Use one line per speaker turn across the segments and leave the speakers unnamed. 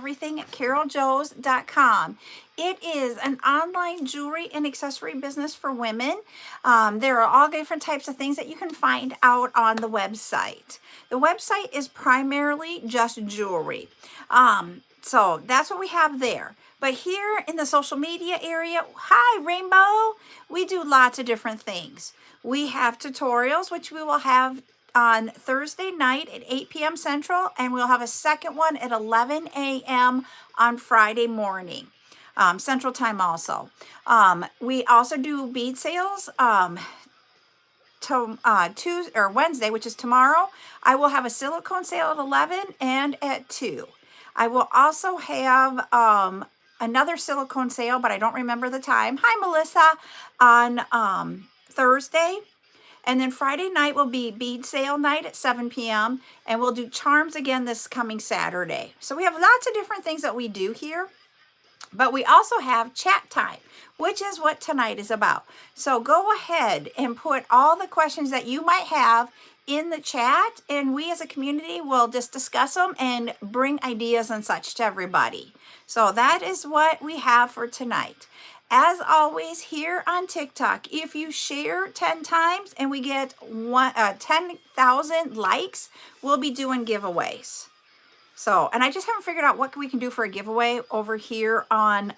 everything at CarolJo's.com. It is an online jewelry and accessory business for women. There are all different types of things that you can find out on the website. The website is primarily just jewelry. So that's what we have there. But here in the social media area, hi Rainbow, we do lots of different things. We have tutorials, which we will have on Thursday night at 8 p.m. Central, and we'll have a second one at 11 a.m. on Friday morning, Central Time also. We also do bead sales Tuesday or Wednesday, which is tomorrow. I will have a silicone sale at 11 and at 2. I will also have another silicone sale, but I don't remember the time. Hi, Melissa, on Thursday. And then Friday night will be bead sale night at 7 p.m. And we'll do charms again this coming Saturday. So we have lots of different things that we do here. But we also have chat time, which is what tonight is about. So go ahead and put all the questions that you might have in the chat, and we as a community will just discuss them and bring ideas and such to everybody. So that is what we have for tonight. As always, here on TikTok, if you share 10 times and we get 10,000 likes, we'll be doing giveaways. So, and I just haven't figured out what we can do for a giveaway over here on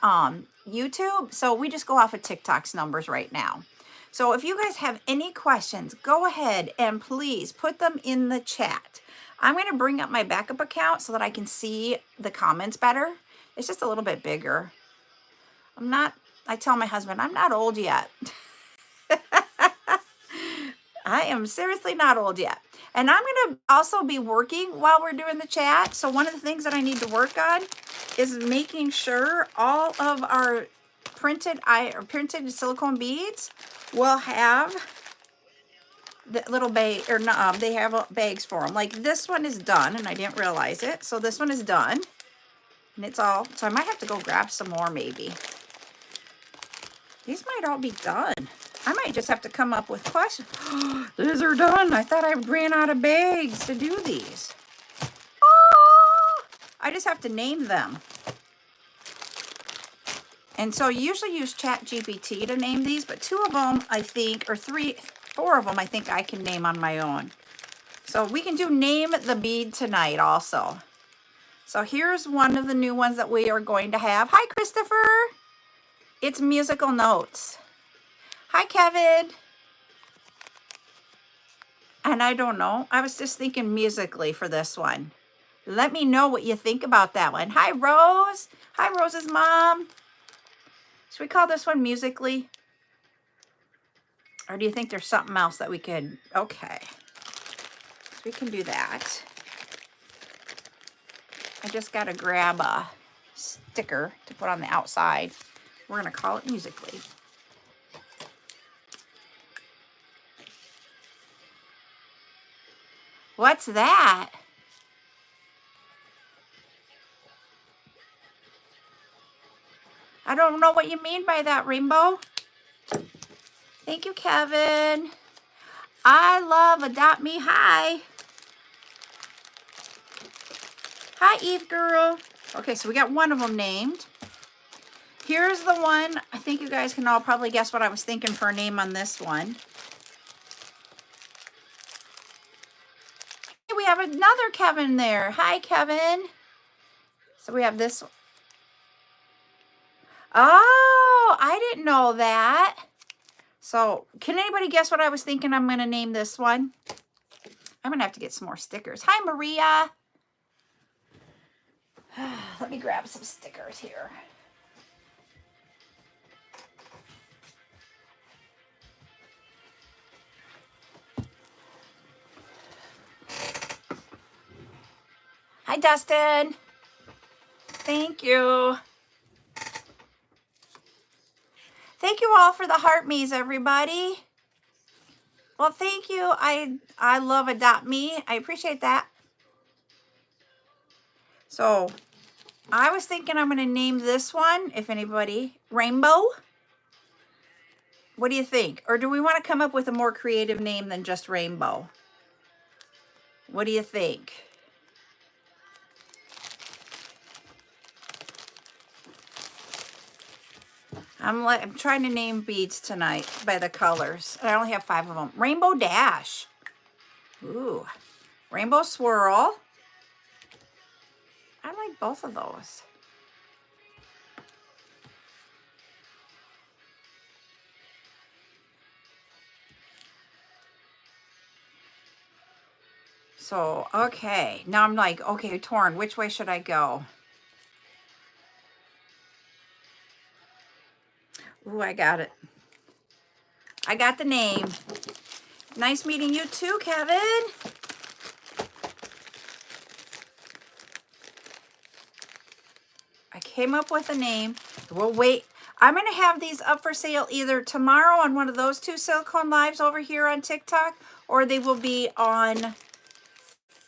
YouTube. So we just go off of TikTok's numbers right now. So if you guys have any questions, go ahead and please put them in the chat. I'm going to bring up my backup account so that I can see the comments better. It's just a little bit bigger. I tell my husband, I'm not old yet. I am seriously not old yet. And I'm going to also be working while we're doing the chat. So one of the things that I need to work on is making sure all of our printed silicone beads will have the little bag, or they have bags for them. Like this one is done, and I didn't realize it. So this one is done, and it's all. So I might have to go grab some more maybe. These might all be done. I might just have to come up with questions. These are done. I thought I ran out of bags to do these. Oh, I just have to name them. And so you usually use ChatGPT to name these, but 2 of them, I think, or 4 of them, I think I can name on my own. So we can do name the bead tonight also. So here's one of the new ones that we are going to have. Hi, Christopher. It's musical notes. Hi, Kevin. And I don't know. I was just thinking musically for this one. Let me know what you think about that one. Hi, Rose. Hi, Rose's mom. Should we call this one musically? Or do you think there's something else that we could? Okay. So we can do that. I just got to grab a sticker to put on the outside. We're going to call it musically. What's that? I don't know what you mean by that, Rainbow. Thank you, Kevin. I love Adopt Me. Hi. Hi, Eve girl. Okay, so we got one of them named. Here's the one. I think you guys can all probably guess what I was thinking for a name on this one. Hey, we have another Kevin there. Hi, Kevin. So we have this one. Oh, I didn't know that. So can anybody guess what I was thinking I'm going to name this one? I'm going to have to get some more stickers. Hi, Maria. Let me grab some stickers here. Hi, Dustin. Thank you. Thank you all for the heart me's, everybody. Well, thank you. I love Adopt Me. I appreciate that. So I was thinking I'm going to name this one, if anybody, Rainbow. What do you think? Or do we want to come up with a more creative name than just Rainbow? What do you think? I'm trying to name beads tonight by the colors. I only have 5 of them. Rainbow Dash. Ooh. Rainbow Swirl. I like both of those. So, okay. Now I'm like, okay, torn. Which way should I go? Ooh, I got it. I got the name. Nice meeting you too, Kevin. I came up with a name. We'll wait. I'm going to have these up for sale either tomorrow on one of those 2 silicone lives over here on TikTok, or they will be on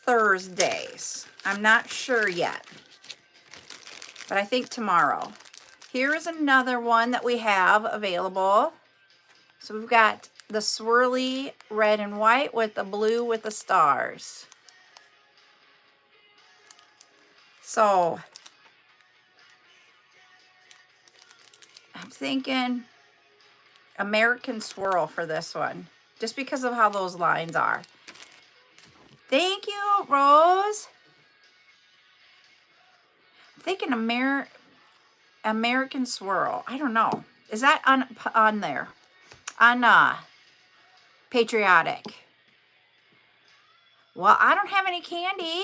Thursdays. I'm not sure yet, but I think tomorrow. Here is another one that we have available. So we've got the swirly red and white with the blue with the stars. So I'm thinking American Swirl for this one, just because of how those lines are. Thank you, Rose. I'm thinking American Swirl. I don't know. Is that on there? On Patriotic. Well, I don't have any candy.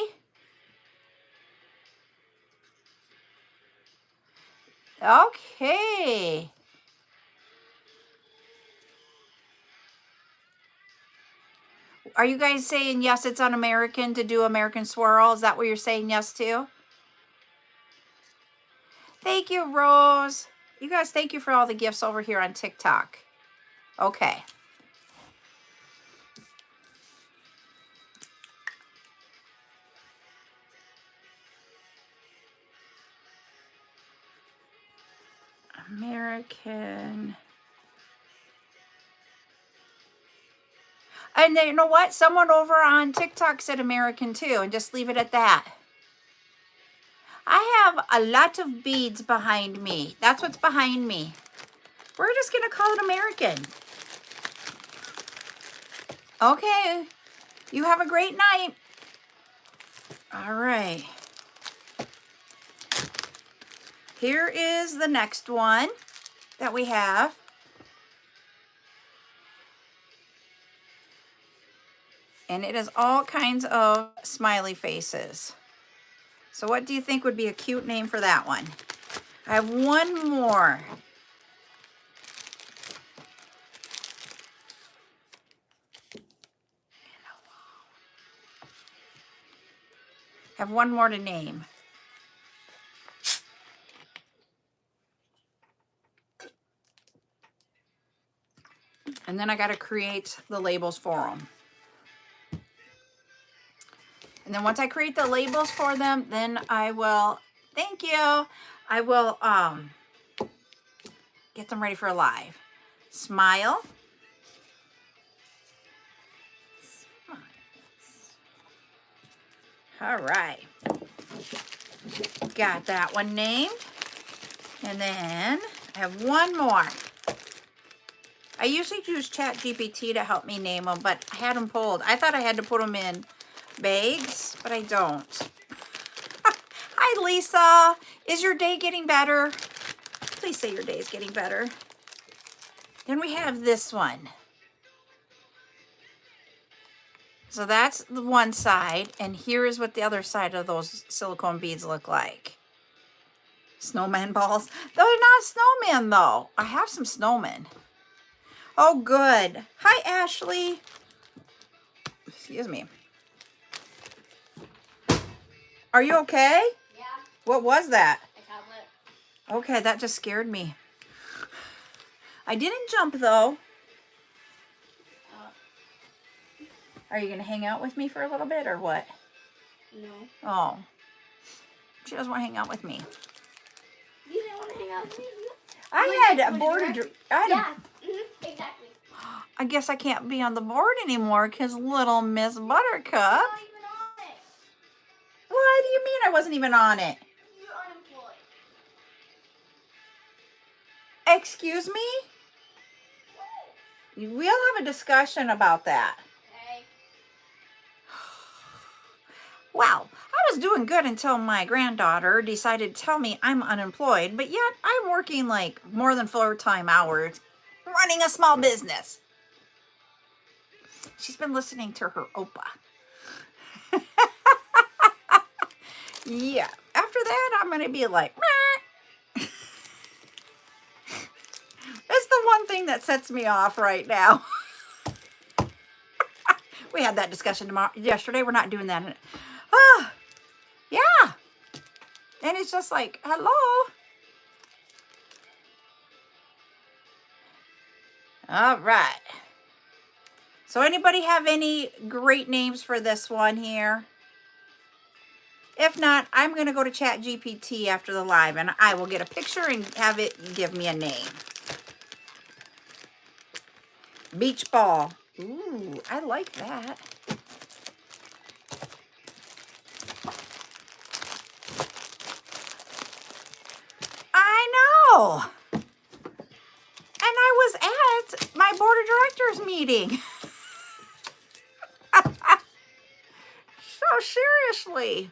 Okay. Are you guys saying yes, it's un-American to do American Swirl? Is that what you're saying yes to? Thank you, Rose. You guys, thank you for all the gifts over here on TikTok. Okay. American. And then, you know what? Someone over on TikTok said American too, and just leave it at that. I have a lot of beads behind me. That's what's behind me. We're just going to call it American. Okay. You have a great night. All right. Here is the next one that we have. And it is all kinds of smiley faces. So what do you think would be a cute name for that one? I have one more. I have one more to name. And then I got to create the labels for them. And then once I create the labels for them, then I will, thank you, I will get them ready for a live. Smile. All right. Got that one named. And then I have one more. I usually use ChatGPT to help me name them, but I had them pulled. I thought I had to put them in bags, but I don't. Hi, Lisa. Is your day getting better? Please say your day is getting better. Then we have this one. So that's the one side, and here is what the other side of those silicone beads look like. Snowman balls. They're not snowmen, though. I have some snowmen. Oh, good. Hi, Ashley. Excuse me. Are you okay?
Yeah.
What was that?
A tablet.
Okay, that just scared me. I didn't jump, though. Are you going to hang out with me for a little bit, or what?
No.
Oh. She doesn't want to hang out with me.
You didn't want to hang out with me?
I had a board.
Yeah. Exactly.
I guess I can't be on the board anymore because little Miss Buttercup.
You're not even on it.
What do you mean I wasn't even on it?
You're unemployed.
Excuse me? We'll have a discussion about that.
Okay.
Well, I was doing good until my granddaughter decided to tell me I'm unemployed, but yet I'm working like more than full-time hours running a small business. She's been listening to her Opa. Yeah, after that, I'm going to be like, meh. It's the one thing that sets me off right now. We had that discussion yesterday. We're not doing that. Yeah. And it's just like, hello. All right. So anybody have any great names for this one here? If not, I'm going to go to Chat GPT after the live and I will get a picture and have it give me a name. Beach ball. Ooh, I like that. I know. And I was at my board of directors meeting. So seriously.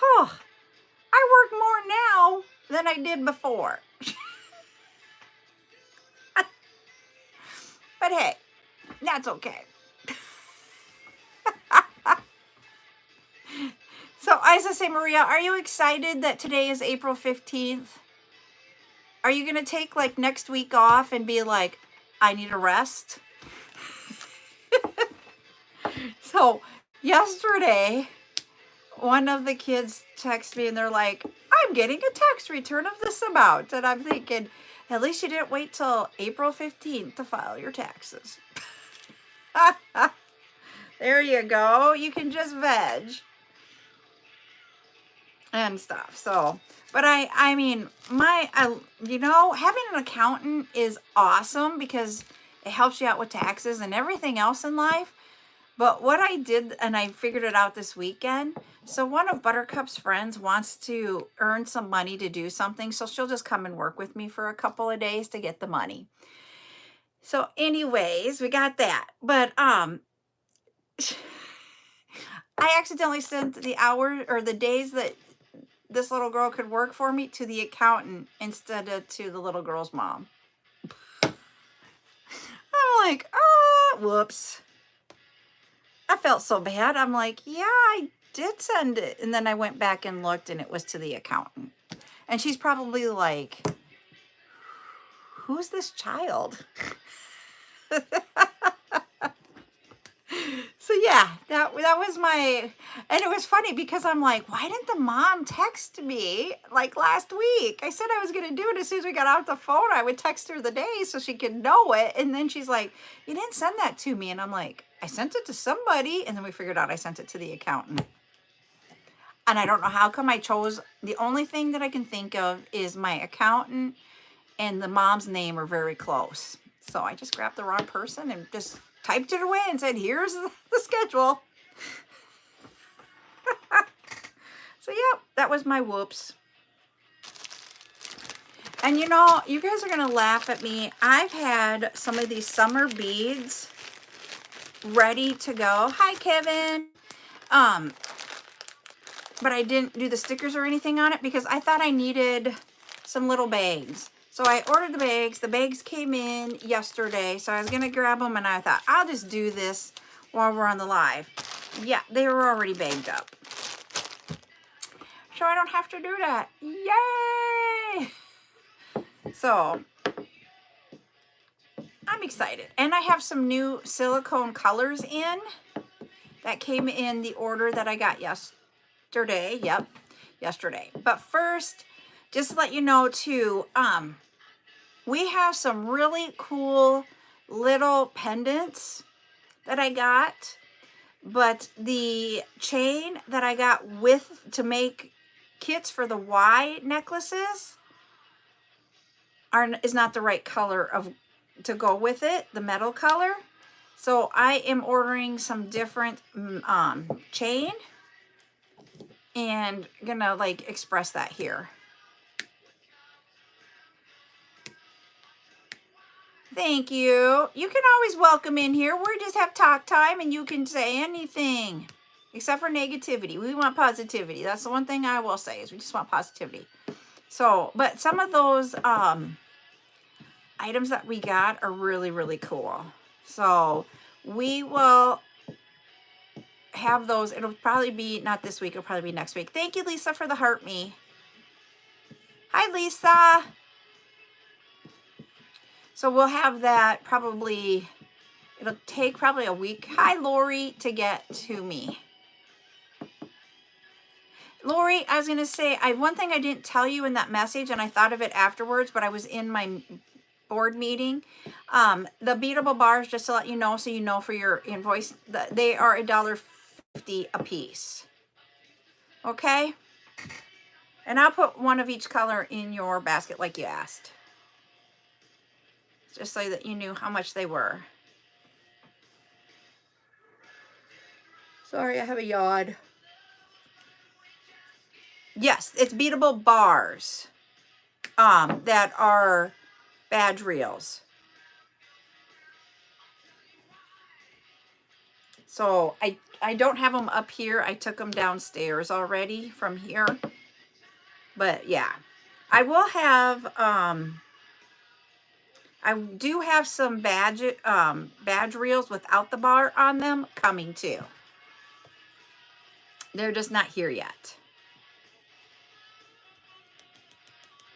Oh, I work more now than I did before. But hey, that's okay. So Isa say, Maria, are you excited that today is April 15th? Are you going to take like next week off and be like, I need a rest? So yesterday, one of the kids texted me and they're like, I'm getting a tax return of this amount. And I'm thinking, at least you didn't wait till April 15th to file your taxes. There you go. You can just veg and stuff. So, but I mean, you know, having an accountant is awesome because it helps you out with taxes and everything else in life. But what I did, and I figured it out this weekend, so one of Buttercup's friends wants to earn some money to do something, so she'll just come and work with me for a couple of days to get the money. So anyways, we got that. But I accidentally sent the hours or the days that this little girl could work for me to the accountant instead of to the little girl's mom. I'm like, whoops. I felt so bad. I'm like, yeah, I did send it. And then I went back and looked and it was to the accountant. And she's probably like, who's this child? So yeah, that was my, and it was funny because I'm like, why didn't the mom text me like last week? I said I was going to do it as soon as we got off the phone. I would text her the day so she could know it. And then she's like, you didn't send that to me. And I'm like, I sent it to somebody. And then we figured out I sent it to the accountant. And I don't know how come I chose, the only thing that I can think of is my accountant and the mom's name are very close. So I just grabbed the wrong person and just typed it away and said, here's the schedule. So yeah, that was my whoops. And you know, you guys are going to laugh at me. I've had some of these summer beads ready to go. Hi, Kevin. But I didn't do the stickers or anything on it because I thought I needed some little bags. So I ordered the bags. The bags came in yesterday. So I was going to grab them and I thought, I'll just do this while we're on the live. Yeah, they were already bagged up. So I don't have to do that. Yay! So I'm excited. And I have some new silicone colors in that came in the order that I got yesterday. Yep, yesterday. But first, just to let you know too, we have some really cool little pendants that I got, but the chain that I got with to make kits for the Y necklaces is not the right color to go with it, the metal color. So I am ordering some different chain and gonna like express that here. Thank you. You can always welcome in here. We just have talk time and you can say anything except for negativity. We want positivity. That's the one thing I will say is we just want positivity. So, but some of those items that we got are really, really cool. So we will have those. It'll probably be not this week. It'll probably be next week. Thank you, Lisa, for the heart me. Hi, Lisa. So we'll have that probably, it'll take probably a week. Hi, Lori, to get to me. Lori, I was going to say, one thing I didn't tell you in that message, and I thought of it afterwards, but I was in my board meeting. The beatable bars, just to let you know, so you know for your invoice, they are $1.50 a piece. Okay? And I'll put one of each color in your basket like you asked. Just so that you knew how much they were. Sorry, I have a yawn. Yes, it's beatable bars that are badge reels. So I don't have them up here. I took them downstairs already from here. But yeah, I will have, I do have some badge reels without the bar on them coming too. They're just not here yet.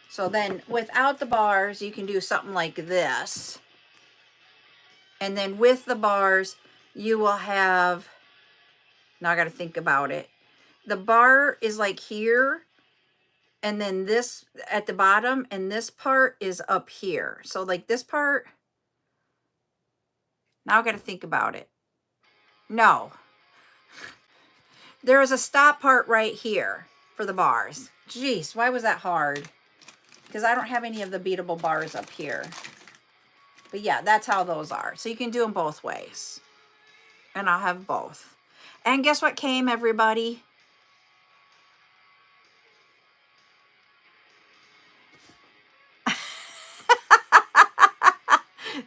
So then without the bars, you can do something like this. And then with the bars, you will have, now I got to think about it. The bar is like here, and then this at the bottom, and this part is up here. So like this part, now I got to think about it. No. There is a stop part right here for the bars. Jeez, why was that hard? Because I don't have any of the beatable bars up here. But yeah, that's how those are. So you can do them both ways. And I'll have both. And guess what came, everybody?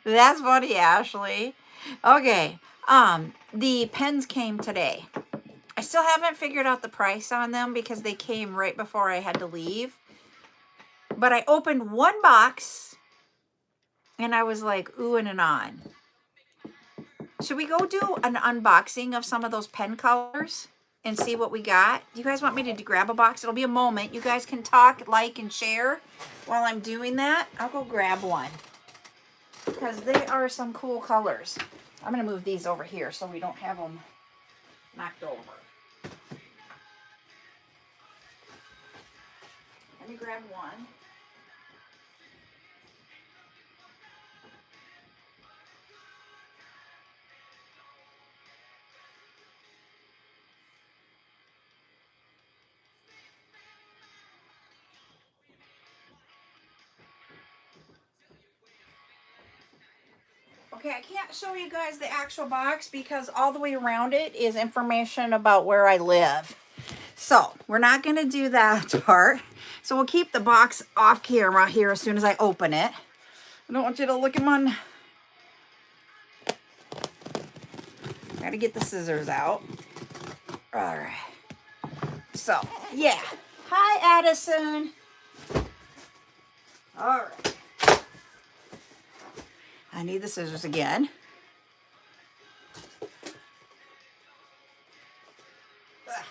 That's funny, Ashley. Okay. The pens came today. I still haven't figured out the price on them because they came right before I had to leave. But I opened one box and I was like, ooh and on. Should we go do an unboxing of some of those pen colors and see what we got? Do you guys want me to grab a box? It'll be a moment. You guys can talk, like, and share while I'm doing that. I'll go grab one because they are some cool colors. I'm going to move these over here so we don't have them knocked over. Let me grab one. Okay, I can't show you guys the actual box because all the way around it is information about where I live. So we're not going to do that part. So we'll keep the box off camera here as soon as I open it. I don't want you to look at my... Got to get the scissors out. All right. So, yeah. Hi, Addison. All right. I need the scissors again. Ugh.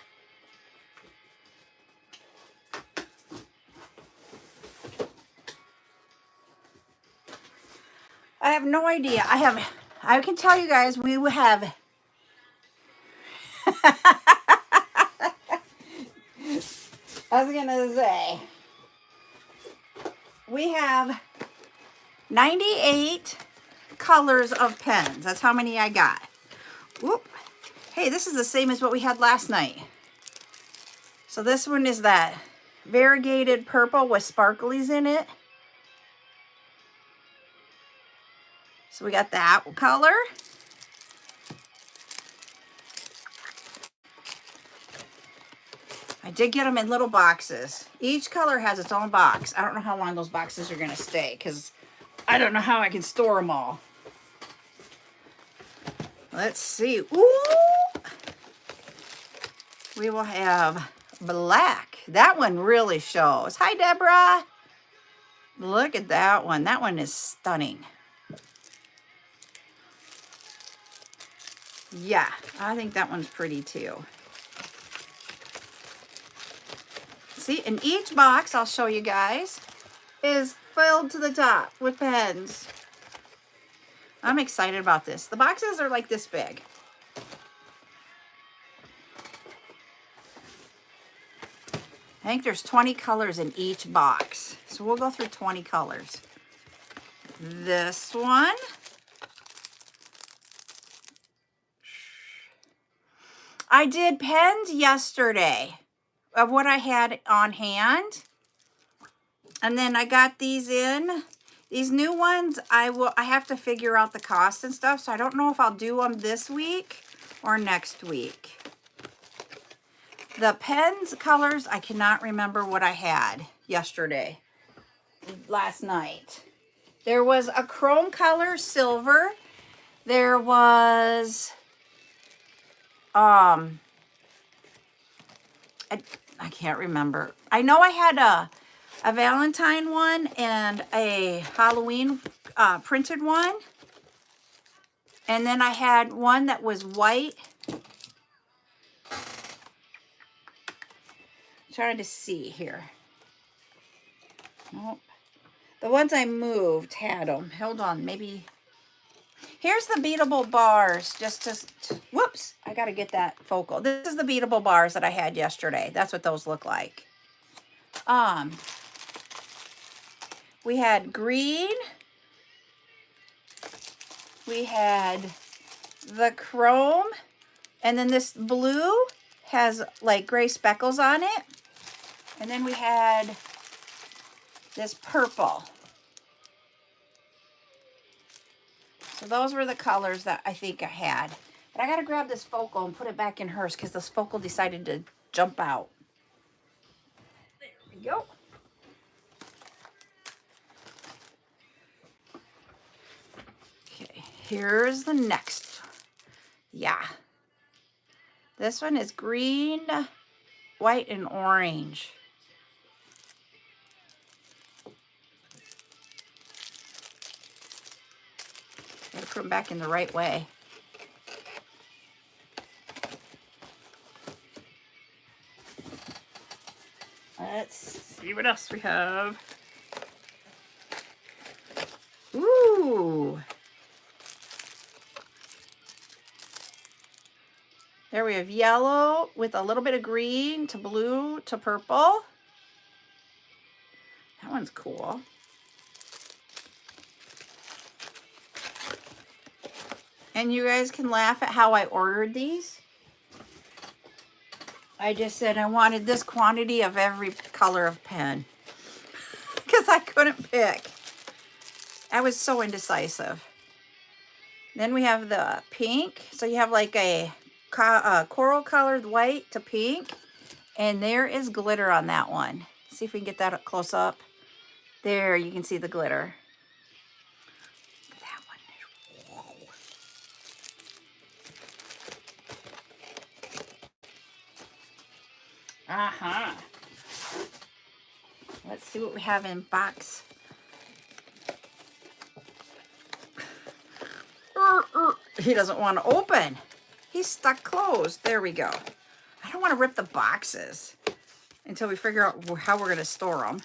I have no idea. I can tell you guys, we will have... I was going to say, we have 98 colors of pens. That's how many I got. Whoop. Hey, this is the same as what we had last night. So this one is that variegated purple with sparklies in it. So we got that color. I did get them in little boxes. Each color has its own box. I don't know how long those boxes are going to stay because I don't know how I can store them all. Let's see. Ooh! We will have black. That one really shows. Hi, Deborah. Look at that one. That one is stunning. Yeah, I think that one's pretty too. See, and each box, I'll show you guys, is filled to the top with pens. I'm excited about this. The boxes are like this big. I think there's 20 colors in each box. So we'll go through 20 colors. This one. I did pens yesterday of what I had on hand. And then I got these in. These new ones, I have to figure out the cost and stuff. So I don't know if I'll do them this week or next week. The pens colors, I cannot remember what I had yesterday, last night. There was a chrome color, silver. There was, I can't remember. I know I had a Valentine one and a Halloween printed one. And then I had one that was white. Trying to see here. Nope. The ones I moved had them. Hold on, maybe. Here's the beatable bars. Whoops, I got to get that focal. This is the beatable bars that I had yesterday. That's what those look like. We had green. We had the chrome. And then this blue has like gray speckles on it. And then we had this purple. So those were the colors that I think I had. But I got to grab this focal and put it back in hers because this focal decided to jump out. There we go. Okay, here's the next. Yeah. This one is green, white, and orange. Gotta put them back in the right way. Let's see what else we have. Ooh. There we have yellow with a little bit of green to blue to purple. That one's cool. And you guys can laugh at how I ordered these. I just said I wanted this quantity of every color of pen because I couldn't pick. I was so indecisive. Then we have the pink. So you have like a coral colored white to pink. And there is glitter on that one. See if we can get that up close up. There, you can see the glitter. That one. Whoa. Uh-huh. Let's see what we have in box. He doesn't want to open. He's stuck closed. There we go. I don't want to rip the boxes until we figure out how we're going to store them.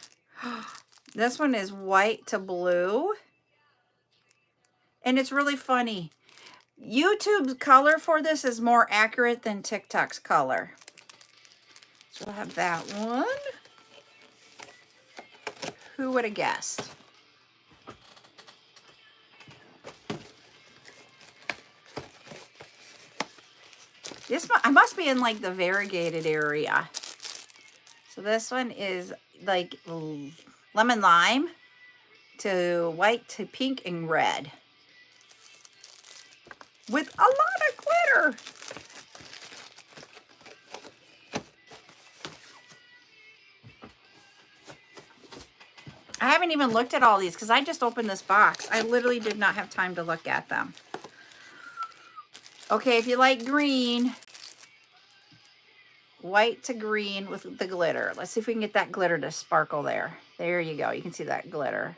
This one is white to blue. And it's really funny. YouTube's color for this is more accurate than TikTok's color. So we'll have that one. Who would have guessed? This one, I must be in like the variegated area. So this one is like lemon lime to white to pink and red. With a lot of glitter. I haven't even looked at all these because I just opened this box. I literally did not have time to look at them. Okay, if you like green, white to green with the glitter. Let's see if we can get that glitter to sparkle there. There you go. You can see that glitter.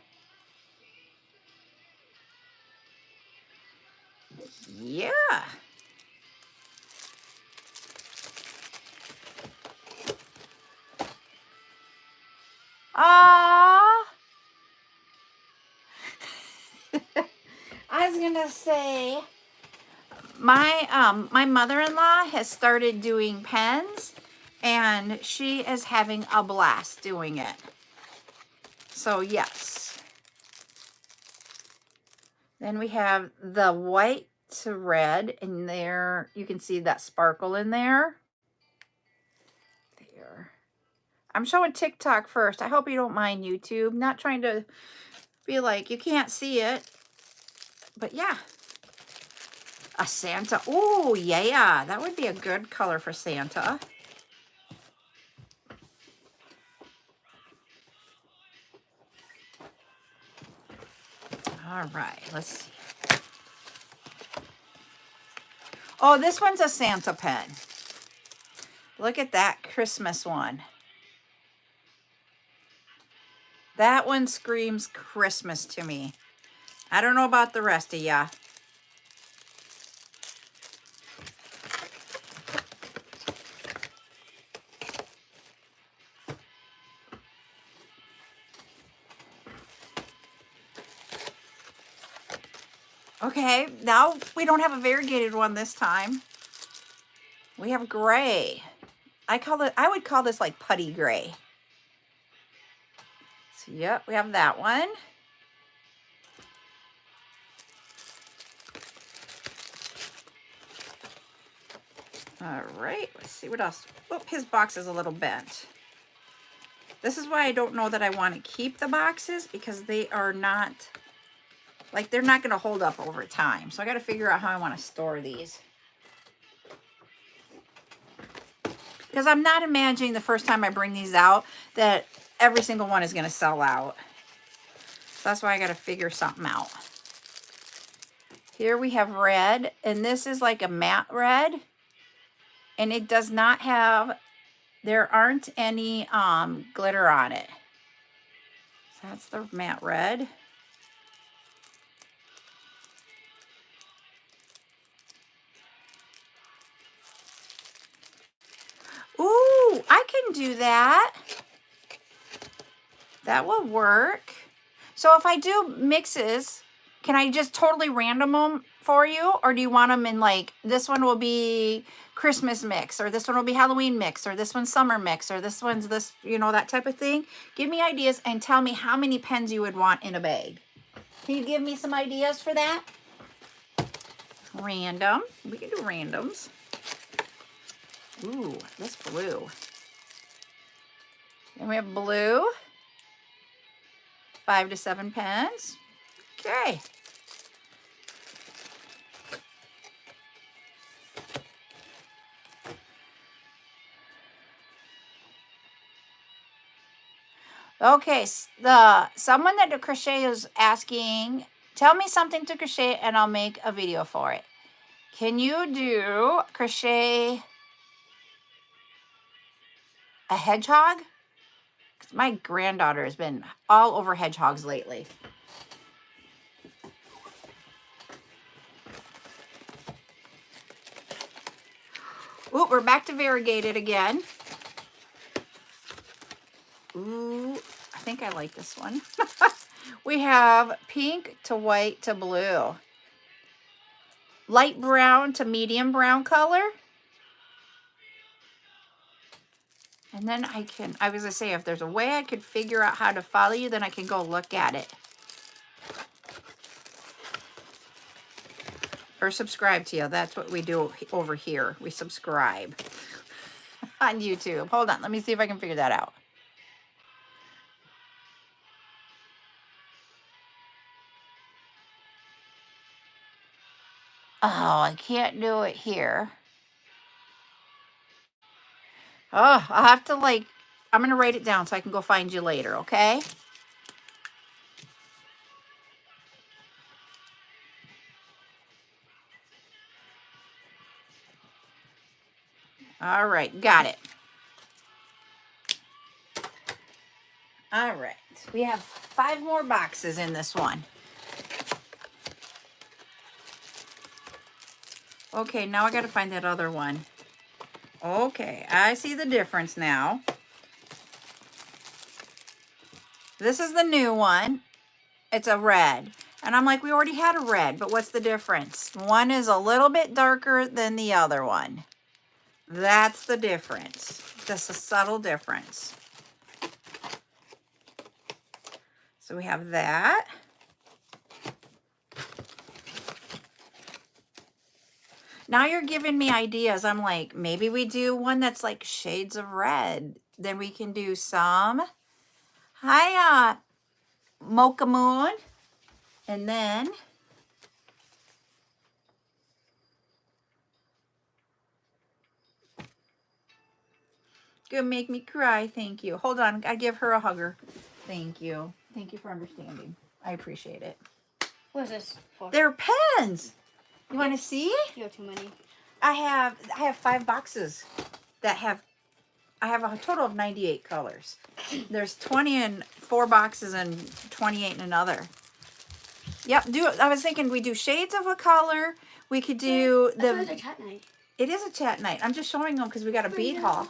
Yeah. Ah. I was gonna say my mother-in-law has started doing pens and she is having a blast doing it. So yes. Then we have the white to red, and there you can see that sparkle in there. There. I'm showing TikTok first. I hope you don't mind, YouTube. Not trying to be like you can't see it. But yeah. A Santa. Oh, yeah. That would be a good color for Santa. All right. Let's see. Oh, this one's a Santa pen. Look at that Christmas one. That one screams Christmas to me. I don't know about the rest of ya. Okay, now we don't have a variegated one this time. We have gray. I would call this like putty gray. So yep, we have that one. All right, let's see what else. Oh, his box is a little bent. This is why I don't know that I want to keep the boxes, because they are not, like, they're not going to hold up over time. So I got to figure out how I want to store these. Because I'm not imagining the first time I bring these out that every single one is going to sell out. So that's why I got to figure something out. Here we have red, and this is like a matte red. And it does not have, there aren't any glitter on it. So that's the matte red. Ooh, I can do that. That will work. So if I do mixes, can I just totally random them for you? Or do you want them in like, this one will be Christmas mix, or this one will be Halloween mix, or this one's summer mix, or this one's this, you know, that type of thing? Give me ideas and tell me how many pens you would want in a bag. Can you give me some ideas for that? Random. We can do randoms. Ooh, this blue. Then we have blue. 5 to 7 pens. Okay. Okay, someone that do crochet is asking, tell me something to crochet and I'll make a video for it. Can you do crochet a hedgehog? 'Cause my granddaughter has been all over hedgehogs lately. Ooh, we're back to variegated again. Ooh, I think I like this one. We have pink to white to blue. Light brown to medium brown color. And then I was gonna say, if there's a way I could figure out how to follow you, then I can go look at it. Or subscribe to you. That's what we do over here. We subscribe on YouTube. Hold on, let me see if I can figure that out. Oh, I can't do it here. Oh, I'll have to I'm going to write it down so I can go find you later, okay? All right, got it. All right, we have 5 more boxes in this one. Okay, now I got to find that other one. Okay, I see the difference now. This is the new one. It's a red. And I'm like, we already had a red, but what's the difference? One is a little bit darker than the other one. That's the difference. Just a subtle difference. So we have that. Now you're giving me ideas. I'm like, maybe we do one that's like shades of red. Then we can do some. Hi, Mocha Moon. And then gonna make me cry. Thank you. Hold on. I give her a hugger. Thank you. Thank you for understanding. I appreciate it.
What is this for?
They're pens. You want to see?
You have too many.
I have 5 boxes that have. I have a total of 98 colors. There's 20 in 4 boxes and 28 in another. Yep. I was thinking we do shades of a color. We could do
That was a chat night.
It is a chat night. I'm just showing them because we got a bead haul.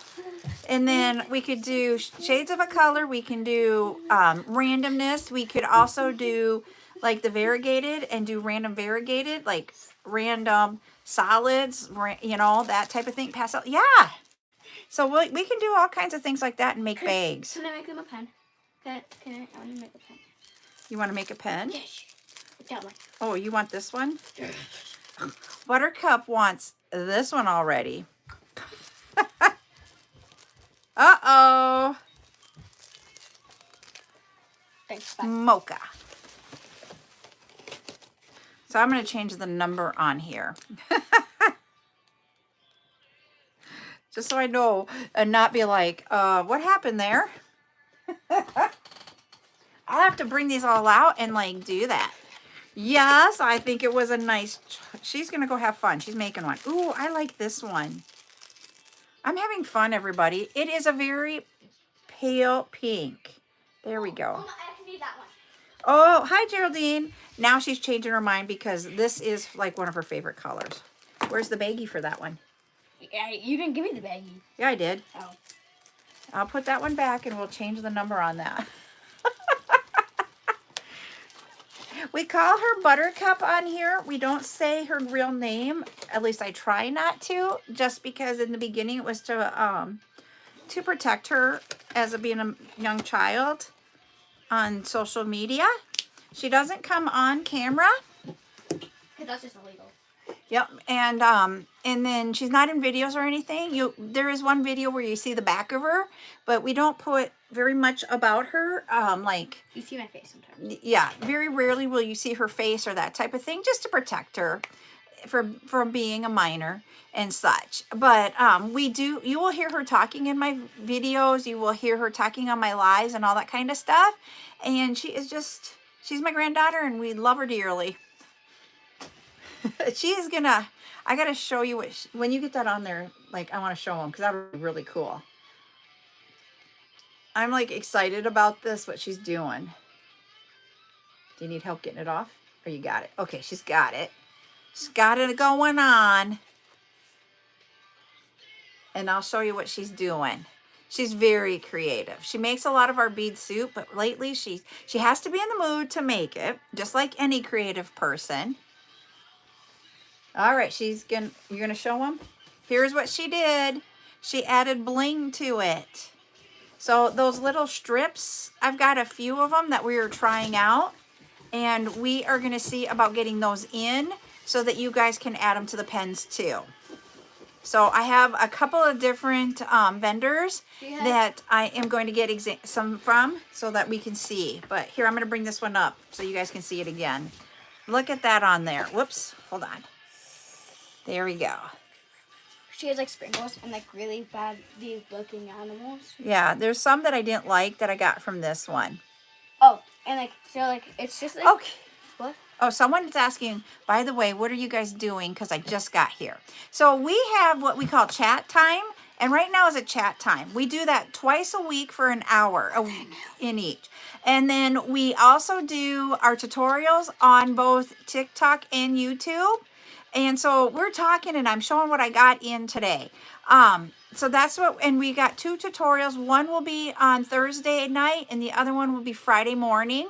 And then we could do shades of a color. We can do randomness. We could also do like the variegated and do random variegated, like random solids, you know, that type of thing. Pass out. Yeah. So we can do all kinds of things like that and make bags.
Can I make them a pen? I want to make a pen.
You want to make a pen?
Yes. That one.
Oh, you want this one? Buttercup wants this one already. Uh-oh.
Thanks. Bye.
Mocha. So I'm going to change the number on here. Just so I know and not be like, what happened there? I'll have to bring these all out and like do that. Yes, I think it was a nice, she's going to go have fun. She's making one. Ooh, I like this one. I'm having fun, everybody. It is a very pale pink. There we go.
Mama, I actually need that one.
Oh, hi, Geraldine. Now she's changing her mind because this is like one of her favorite colors. Where's the baggie for that one?
Yeah, you didn't give me the baggie.
Yeah, I did.
Oh.
I'll put that one back and we'll change the number on that. We call her Buttercup on here. We don't say her real name. At least I try not to, just because in the beginning it was to protect her as being a young child on social media. She doesn't come on camera.
Because that's just illegal.
Yep, and then she's not in videos or anything. There is one video where you see the back of her, but we don't put very much about her. Like
You see my face sometimes.
yeah, very rarely will you see her face or that type of thing, just to protect her from being a minor and such. But you will hear her talking in my videos. You will hear her talking on my lives and all that kind of stuff. And she's my granddaughter, and we love her dearly. I gotta show you when you get that on there, like I want to show them because that would be really cool. I'm like excited about this, what she's doing. Do you need help getting it off? Or you got it? Okay, she's got it. She's got it going on. And I'll show you what she's doing. She's very creative. She makes a lot of our bead soup, but lately she has to be in the mood to make it, just like any creative person. All right, you're gonna show them? Here's what she did. She added bling to it. So those little strips, I've got a few of them that we are trying out, and we are gonna see about getting those in so that you guys can add them to the pens too. So I have a couple of different vendors that I am going to get some from so that we can see. But here, I'm gonna bring this one up so you guys can see it again. Look at that on there. Whoops, hold on. There we go.
She has like sprinkles and like really bad looking animals.
Yeah, there's some that I didn't like that I got from this one.
Oh, and like, so like, it's just like.
Okay.
What?
Oh, someone's asking, by the way, what are you guys doing? Because I just got here. So we have what we call chat time. And right now is a chat time. We do that twice a week for an hour in each. And then we also do our tutorials on both TikTok and YouTube. And so we're talking and I'm showing what I got in today. So that's what, and we got 2 tutorials. One will be on Thursday night and the other one will be Friday morning.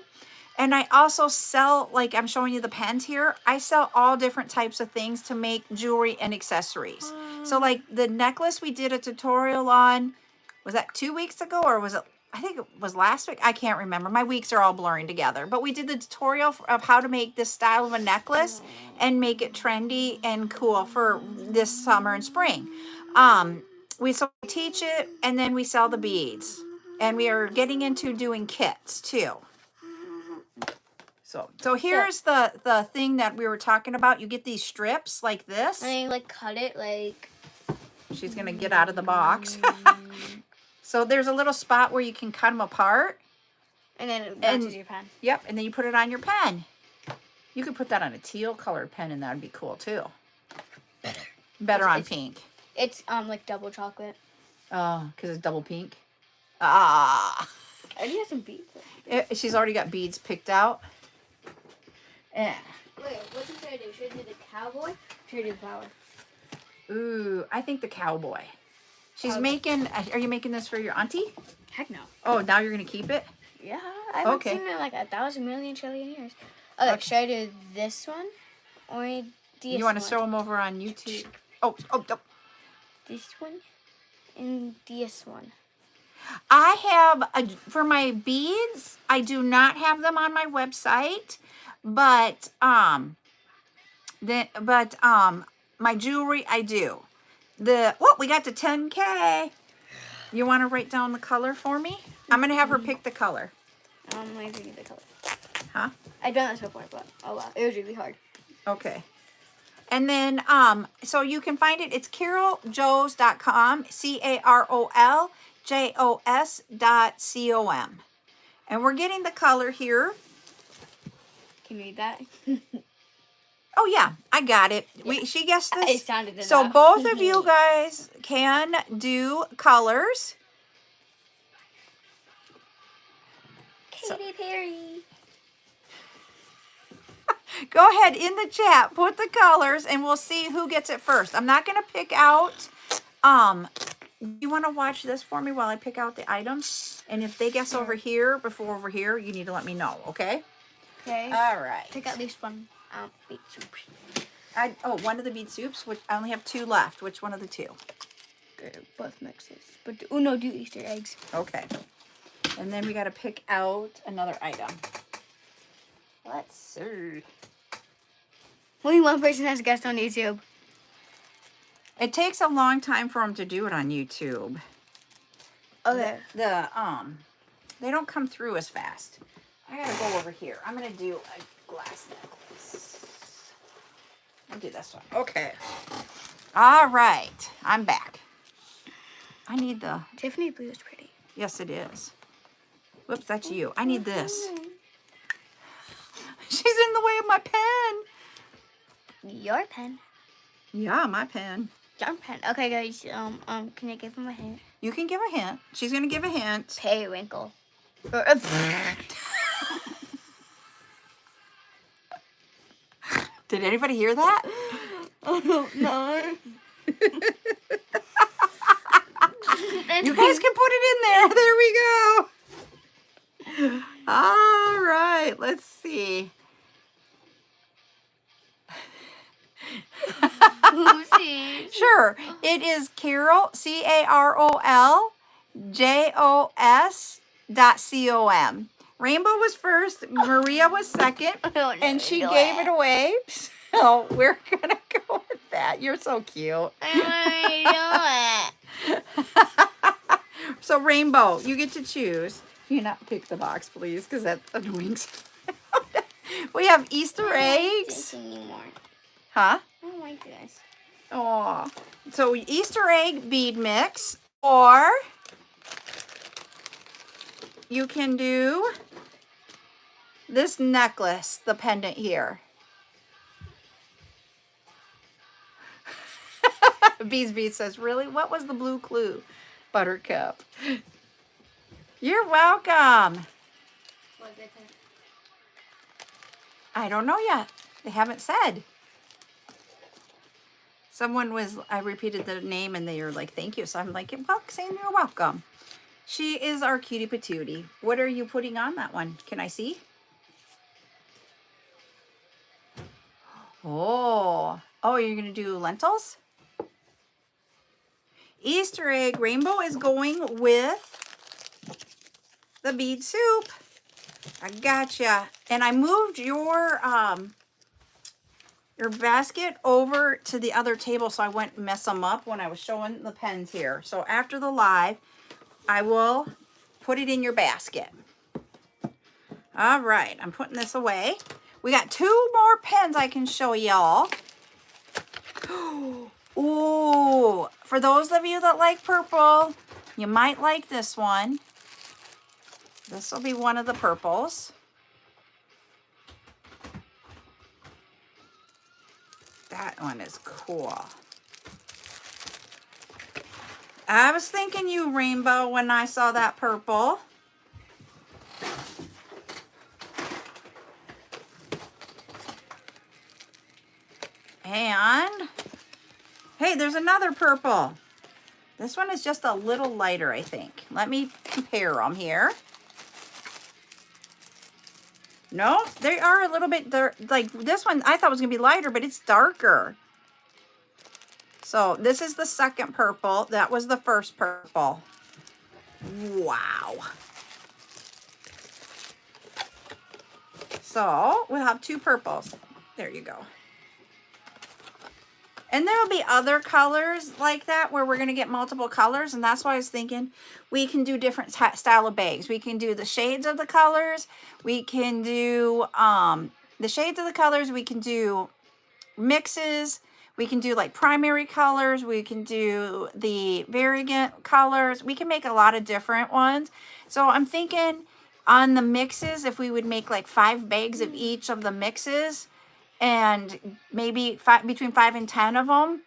And I also sell, like I'm showing you the pens here, I sell all different types of things to make jewelry and accessories. So like the necklace we did a tutorial on, was that 2 weeks ago or was it, I think it was last week? I can't remember. My weeks are all blurring together. But we did the tutorial of how to make this style of a necklace and make it trendy and cool for this summer and spring. We teach it and then we sell the beads. And we are getting into doing kits too. So here's the thing that we were talking about. You get these strips like this.
And you like cut it like.
She's gonna get out of the box. So there's a little spot where you can cut them apart.
And then it matches your pen.
Yep, and then you put it on your pen. You could put that on a teal colored pen and that would be cool too. Better on pink.
It's like double chocolate.
Oh, because it's double pink. Ah.
I already have some beads.
She's already got beads picked out.
Wait, what should I do? Should I do the cowboy? Should I do the flower?
Ooh, I think the cowboy. She's making, are you making this for your auntie?
Heck no.
Oh, now you're going to keep it?
Yeah, I haven't seen it in like 1,000 million trillion years. Okay, should I do this one or this one?
You want to show them over on YouTube? Oh.
This one and this one.
I have, for my beads, I do not have them on my website, but my jewelry, I do. We got to 10K. You want to write down the color for me? I'm going to have her pick the color.
Let me read the color.
Huh?
I've done this before, but oh wow, it was really hard.
Okay. And then, so you can find it. It's CarolJo's.com, CarolJos.com. And we're getting the color here.
Can you read that?
Oh yeah, I got it. She guessed this.
It sounded enough.
So both of you guys can do colors.
Katy Perry.
Go ahead in the chat, put the colors, and we'll see who gets it first. I'm not going to pick out. You want to watch this for me while I pick out the items? And if they guess over here before over here, you need to let me know, okay?
Okay.
All right.
Pick at least one beet soup.
One of the beet soups. Which I only have 2 left. Which one of the 2?
Both mixes. But do Easter eggs.
Okay. And then we got to pick out another item. Let's see.
Only one person has guessed on YouTube.
It takes a long time for them to do it on YouTube.
Okay.
They don't come through as fast. I gotta go over here. I'm gonna do a glass necklace. I'll do this one. Okay. All right. I'm back. I need the...
Tiffany blue is pretty.
Yes, it is. Whoops, that's you. I need this. She's in the way of my pen.
Your pen.
Yeah, my pen.
Your pen. Okay, guys. Can I give him a hint?
You can give a hint. She's gonna give a hint.
Periwinkle.
Did anybody hear that?
Oh no.
You guys can put it in there. There we go. All right. Let's see. Sure. It is Carol, CarolJos.com. Rainbow was first, Maria was second, and she gave it away. So we're going to go with that. You're so cute.
I do it.
So Rainbow, you get to choose. Can you not pick the box, please? Because that's annoying. We have Easter eggs. Huh?
I don't like this.
Aw. So Easter egg bead mix, or you can do this necklace, the pendant here. Bees says, really? What was the blue clue? Buttercup. You're welcome.
What different?
I don't know yet. They haven't said. I repeated the name and they were like, thank you. So I'm like, well, saying you're welcome. She is our cutie patootie. What are you putting on that one? Can I see? Oh, you're going to do lentils? Easter egg rainbow is going with the bead soup. I gotcha. And I moved your basket over to the other table so I wouldn't mess them up when I was showing the pens here. So after the live, I will put it in your basket. All right, I'm putting this away. We got 2 more pens I can show y'all. Ooh, for those of you that like purple, you might like this one. This will be one of the purples. That one is cool. I was thinking you, Rainbow, when I saw that purple. And, hey, there's another purple. This one is just a little lighter, I think. Let me compare them here. No, they are a little bit, like this one I thought was going to be lighter, but it's darker. So this is the second purple. That was the first purple. Wow. So we'll have 2 purples. There you go. And there will be other colors like that where we're going to get multiple colors. And that's why I was thinking we can do different style of bags. We can do the shades of the colors. We can do the shades of the colors. We can do mixes. We can do like primary colors. We can do the variegate colors. We can make a lot of different ones. So I'm thinking on the mixes, if we would make like 5 bags of each of the mixes, and maybe between 5 and 10 of them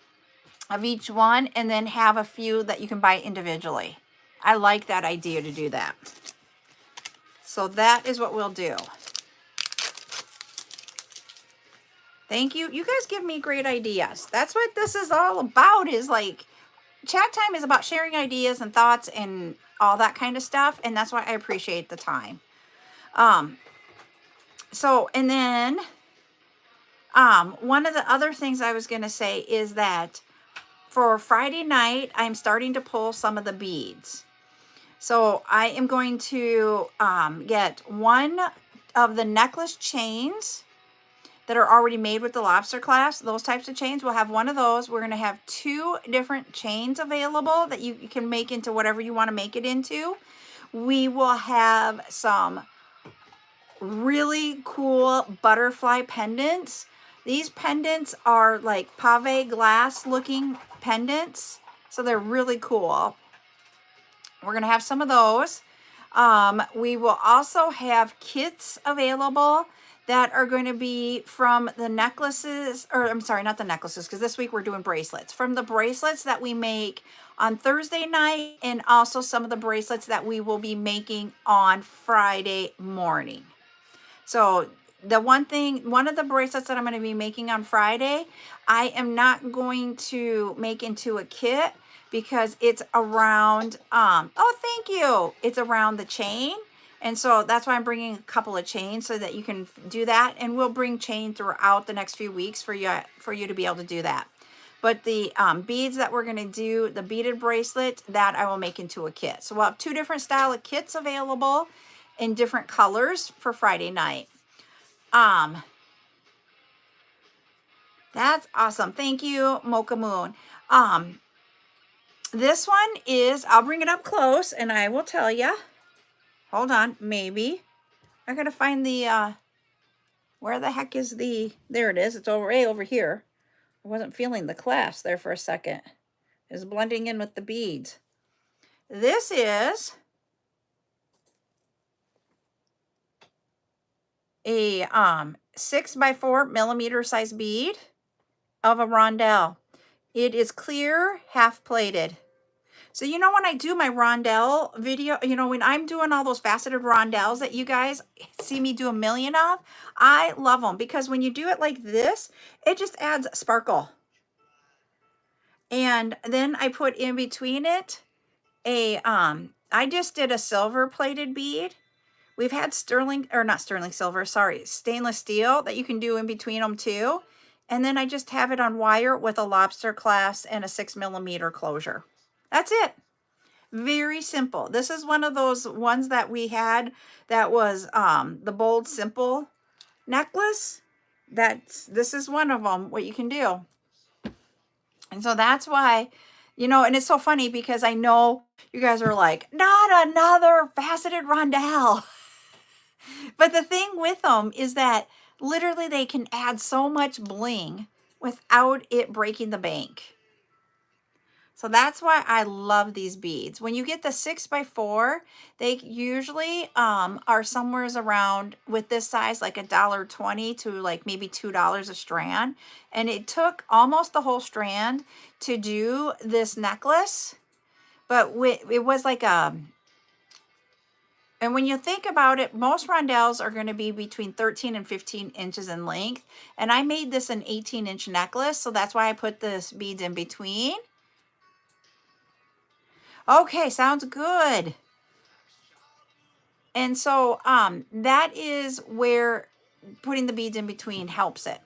of each one, and then have a few that you can buy individually. I like that idea to do that. So that is what we'll do. Thank you. You guys give me great ideas. That's what this is all about, is like chat time is about sharing ideas and thoughts and all that kind of stuff. And that's why I appreciate the time. So, and then one of the other things I was going to say is that for Friday night, I'm starting to pull some of the beads. So I am going to get one of the necklace chains that are already made with the lobster clasp. Those types of chains, we'll have one of those. We're going to have 2 different chains available that you can make into whatever you want to make it into. We will have some really cool butterfly pendants. These pendants are like pave glass looking pendants. So they're really cool. We're going to have some of those. We will also have kits available that are going to be from the necklaces, or I'm sorry, not the necklaces, because this week we're doing bracelets. From the bracelets that we make on Thursday night, and also some of the bracelets that we will be making on Friday morning. So the one of the bracelets that I'm going to be making on Friday, I am not going to make into a kit because it's around, thank you. It's around the chain. And so that's why I'm bringing a couple of chains so that you can do that. And we'll bring chain throughout the next few weeks for you to be able to do that. But the beads that we're going to do, the beaded bracelet, that I will make into a kit. So we'll have 2 different style of kits available in different colors for Friday night. That's awesome. Thank you, Mocha Moon. This one is, I'll bring it up close and I will tell you. Hold on, maybe. I gotta find the, where the heck is the, there it is. It's over here. I wasn't feeling the clasp there for a second. It's blending in with the beads. This is a 6 by 4 millimeter size bead of a rondelle. It is clear, half plated. So, you know, when I do my rondelle video, you know, when I'm doing all those faceted rondelles that you guys see me do a million of, I love them because when you do it like this, it just adds sparkle. And then I put in between it I just did a silver plated bead. We've had sterling, or not sterling silver, sorry, stainless steel that you can do in between them too. And then I just have it on wire with a lobster clasp and a 6mm closure. That's it. Very simple. This is one of those ones that we had that was the bold simple necklace. This is one of them, what you can do. And so that's why, you know, and it's so funny because I know you guys are like, not another faceted rondelle. But the thing with them is that literally they can add so much bling without it breaking the bank. So that's why I love these beads. When you get the 6x4, they usually are somewhere around, with this size, like $1.20 to like maybe $2 a strand. And it took almost the whole strand to do this necklace. But it was like and when you think about it, most rondelles are going to be between 13 and 15 inches in length. And I made this an 18-inch necklace. So that's why I put this beads in between. Okay, sounds good. And so that is where putting the beads in between helps it.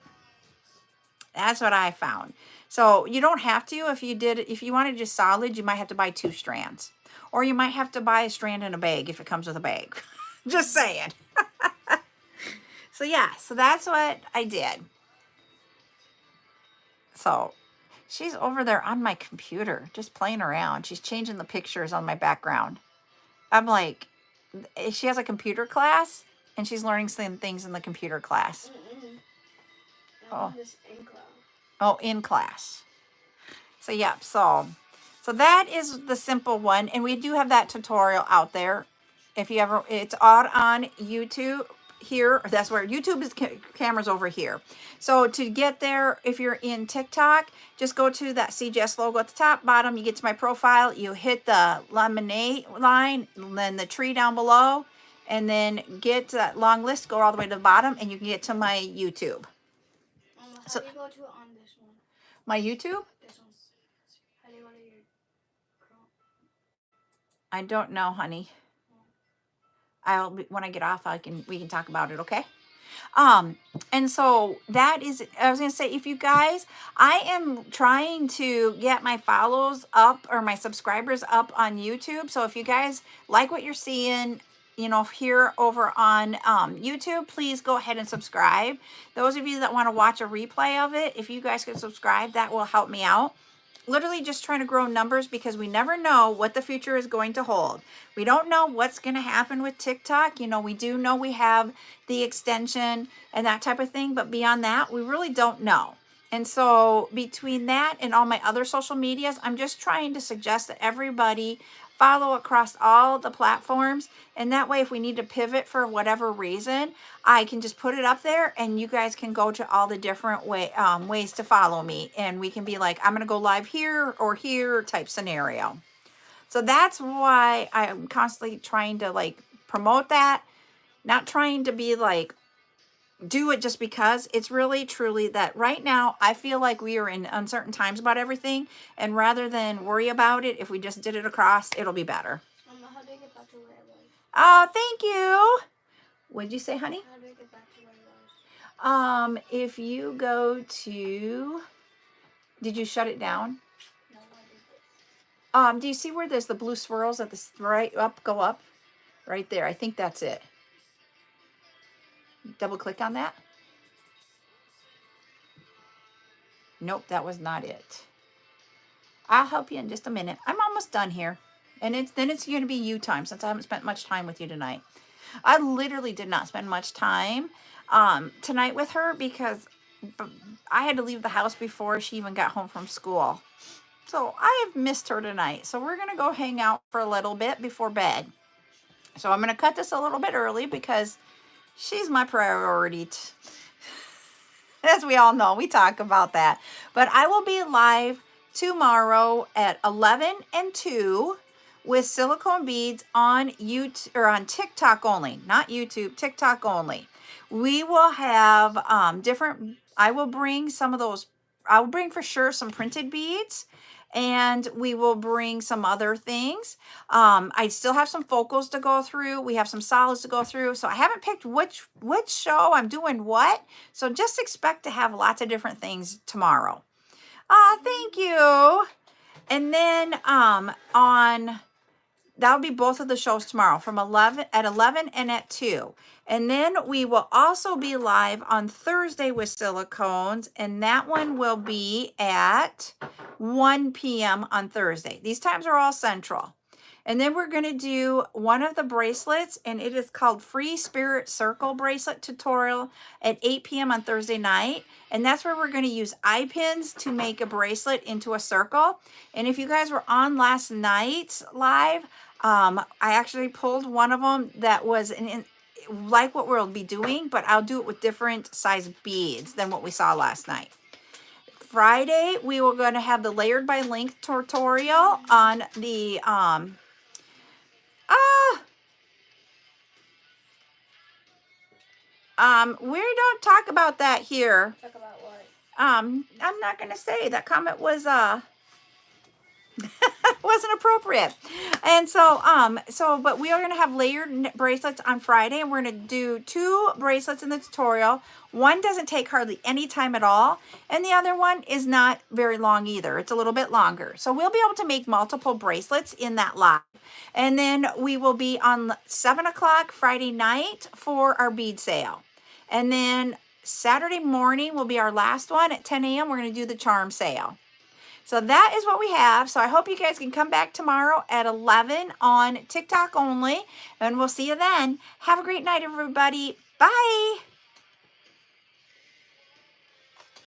That's what I found. So you don't have to. If you wanted just solid, you might have to buy 2 strands. Or you might have to buy a strand in a bag if it comes with a bag. Just saying. So yeah, so that's what I did. So she's over there on my computer, just playing around. She's changing the pictures on my background. I'm like, she has a computer class, and she's learning some things in the computer class. Oh, in class. So yeah, so that is the simple one, and we do have that tutorial out there. If you ever, it's out on YouTube here. That's where YouTube is. Camera's over here. So to get there, if you're in TikTok, just go to that CJS logo at the top, bottom. You get to my profile. You hit the lemonade line, then the tree down below, and then get to that long list. Go all the way to the bottom, and you can get to my YouTube.
How do you go to it on this one?
My YouTube?
This one. How do you go to your Chrome?
I don't know, honey. When I get off, we can talk about it, okay? And so that is, I was going to say, if you guys, I am trying to get my follows up or my subscribers up on YouTube. So if you guys like what you're seeing, you know, here over on YouTube, please go ahead and subscribe. Those of you that want to watch a replay of it, if you guys could subscribe, that will help me out. Literally just trying to grow numbers because we never know what the future is going to hold. We don't know what's going to happen with TikTok. You know, we do know we have the extension and that type of thing, but beyond that, we really don't know. And so between that and all my other social medias, I'm just trying to suggest that everybody follow across all the platforms. And that way, if we need to pivot for whatever reason, I can just put it up there and you guys can go to all the different ways to follow me. And we can be like, I'm going to go live here or here type scenario. So that's why I'm constantly trying to like promote that, not trying to be like, do it just because. It's really truly that right now I feel like we are in uncertain times about everything, and rather than worry about it, if we just did it across, it'll be better.
Mama, how do I get back to where I was?
Oh, thank you. What did you say, honey?
How do I get back to where I was?
If you go to, did you shut it down?
No, I did this.
Do you see where there's the blue swirls at the right up, go up right there? I think that's it. Double click on that. Nope, that was not it. I'll help you in just a minute. I'm almost done here. And it's going to be you time since I haven't spent much time with you tonight. I literally did not spend much time tonight with her because I had to leave the house before she even got home from school. So I have missed her tonight. So we're going to go hang out for a little bit before bed. So I'm going to cut this a little bit early because she's my priority. As we all know, we talk about that. But I will be live tomorrow at 11 and 2 with silicone beads on YouTube or on TikTok only, not YouTube, TikTok only. We will have different, I will bring some of those, I will bring for sure some printed beads, and we will bring some other things. I still have some focals to go through. We have some solids to go through. So I haven't picked which show I'm doing what. So just expect to have lots of different things tomorrow. Thank you. And then on that'll be both of the shows tomorrow from 11 and at 2. And then we will also be live on Thursday with silicones, and that one will be at 1 p.m. on Thursday. These times are all central. And then we're going to do one of the bracelets, and it is called Free Spirit Circle Bracelet Tutorial at 8 p.m. on Thursday night. And that's where we're going to use eye pins to make a bracelet into a circle. And if you guys were on last night's live, I actually pulled one of them that was like what we'll be doing, but I'll do it with different size beads than what we saw last night. Friday, we were going to have the layered by length tutorial on the we don't talk about that here.
Talk about what?
I'm not gonna say. That comment was wasn't appropriate. And so but we are gonna have layered bracelets on Friday, and we're gonna do 2 bracelets in the tutorial. One doesn't take hardly any time at all, and the other one is not very long either. It's a little bit longer. So we'll be able to make multiple bracelets in that live. And then we will be on 7 o'clock Friday night for our bead sale. And then Saturday morning will be our last one at 10 a.m. We're going to do the charm sale. So that is what we have. So I hope you guys can come back tomorrow at 11 on TikTok only, and we'll see you then. Have a great night, everybody. Bye.